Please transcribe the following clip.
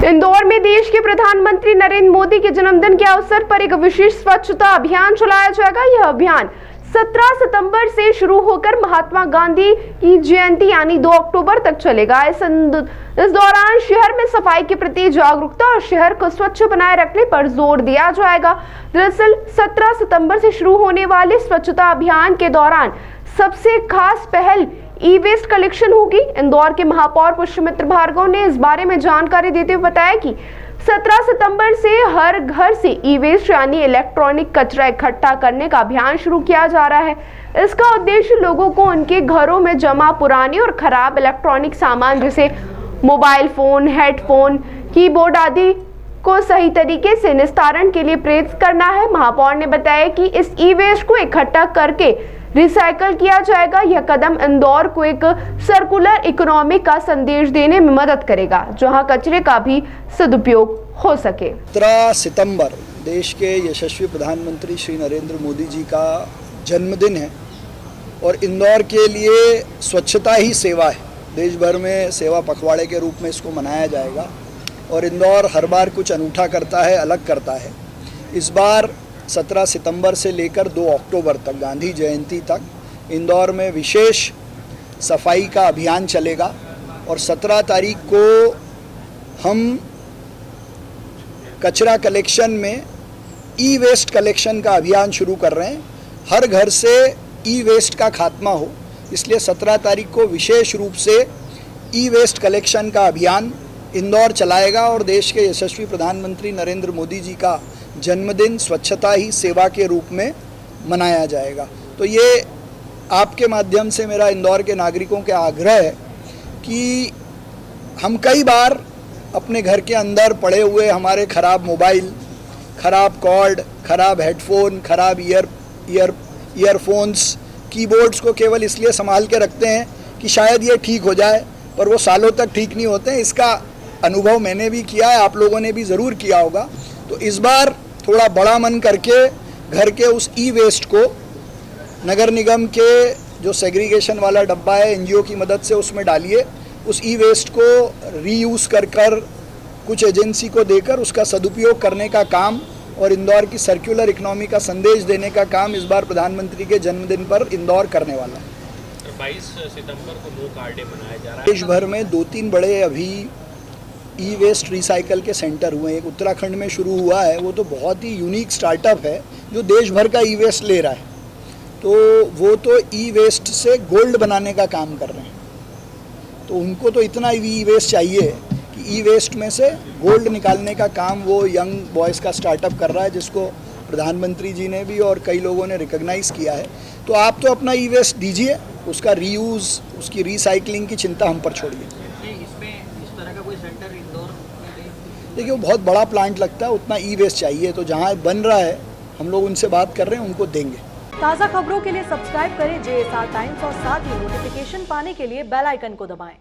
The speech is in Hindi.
इंदौर में देश के प्रधानमंत्री नरेंद्र मोदी के जन्मदिन के अवसर पर एक विशेष स्वच्छता अभियान चलाया जाएगा। यह अभियान 17 सितंबर से शुरू होकर महात्मा गांधी की जयंती यानी 2 अक्टूबर तक चलेगा। इस दौरान शहर में सफाई के प्रति जागरूकता और शहर को स्वच्छ बनाए रखने पर जोर दिया जाएगा। दरअसल 17 सितंबर से शुरू होने वाले स्वच्छता अभियान के दौरान सबसे खास पहल ई वेस्ट कलेक्शन होगी। इंदौर के महापौर पुष्यमित्र भार्गव ने इस बारे में जानकारी देते हुए बताया कि 17 सितंबर से हर घर से ई वेस्ट यानी इलेक्ट्रॉनिक कचरा इकट्ठा करने का अभियान शुरू किया जा रहा है। इसका उद्देश्य लोगों को उनके घरों में जमा पुरानी और खराब इलेक्ट्रॉनिक सामान जैसे मोबाइल फोन, हेडफोन, कीबोर्ड आदि को सही तरीके से निस्तारण के लिए प्रेरित करना है। महापौर ने बताया कि इस ई वेस्ट को इकट्ठा करके रिसाइकल किया जाएगा। यह कदम इंदौर को एक सर्कुलर इकोनॉमी का संदेश देने में मदद करेगा, जहां कचरे का भी सदुपयोग हो सके। 17 सितंबर देश के यशस्वी प्रधानमंत्री श्री नरेंद्र मोदी जी का जन्मदिन है और इंदौर के लिए स्वच्छता ही सेवा है। देश भर में सेवा पखवाड़े के रूप में इसको मनाया जाएगा और इंदौर हर बार कुछ अनूठा करता है, अलग करता है। इस बार 17 सितंबर से लेकर 2 अक्टूबर तक, गांधी जयंती तक, इंदौर में विशेष सफाई का अभियान चलेगा और 17 तारीख को हम कचरा कलेक्शन में ई वेस्ट कलेक्शन का अभियान शुरू कर रहे हैं। हर घर से ई वेस्ट का खात्मा हो, इसलिए 17 तारीख को विशेष रूप से ई वेस्ट कलेक्शन का अभियान इंदौर चलाएगा और देश के यशस्वी प्रधानमंत्री नरेंद्र मोदी जी का जन्मदिन स्वच्छता ही सेवा के रूप में मनाया जाएगा। तो ये आपके माध्यम से मेरा इंदौर के नागरिकों के आग्रह है कि हम कई बार अपने घर के अंदर पड़े हुए हमारे ख़राब मोबाइल, ख़राब कॉर्ड, ख़राब हेडफोन, ख़राब ईयरफोन्स, कीबोर्ड्स को केवल इसलिए संभाल के रखते हैं कि शायद ये ठीक हो जाए, पर वो सालों तक ठीक नहीं होते हैं। इसका अनुभव मैंने भी किया है, आप लोगों ने भी ज़रूर किया होगा। तो इस बार थोड़ा बड़ा मन करके घर के उस ई वेस्ट को नगर निगम के जो सेग्रीगेशन वाला डब्बा है, एनजीओ की मदद से उसमें डालिए। उस ई वेस्ट को रीयूज़ कर कुछ एजेंसी को देकर उसका सदुपयोग करने का काम और इंदौर की सर्कुलर इकोनॉमी का संदेश देने का काम इस बार प्रधानमंत्री के जन्मदिन पर इंदौर करने वाला है। 22 सितंबर को नो कार डे मनाया जा रहा है। देश भर में 2-3 बड़े अभी ई वेस्ट रिसाइकल के सेंटर हुए हैं। एक उत्तराखंड में शुरू हुआ है, वो तो बहुत ही यूनिक स्टार्टअप है जो देश भर का ई वेस्ट ले रहा है। तो वो तो ई वेस्ट से गोल्ड बनाने का काम कर रहे हैं। तो उनको तो इतना ई वेस्ट चाहिए कि ई वेस्ट में से गोल्ड निकालने का काम वो यंग बॉयज़ का स्टार्टअप कर रहा है, जिसको प्रधानमंत्री जी ने भी और कई लोगों ने रिकॉग्नाइज़ किया है। तो आप तो अपना ई वेस्ट दीजिए, उसका रीयूज़, उसकी रिसाइकलिंग की चिंता हम पर छोड़िए। देखिए, वो बहुत बड़ा प्लांट लगता है, उतना ई वेस्ट चाहिए, तो जहाँ बन रहा है हम लोग उनसे बात कर रहे हैं, उनको देंगे। ताज़ा खबरों के लिए सब्सक्राइब करें JSR टाइम्स और साथ ही नोटिफिकेशन पाने के लिए बेल आइकन को दबाएं।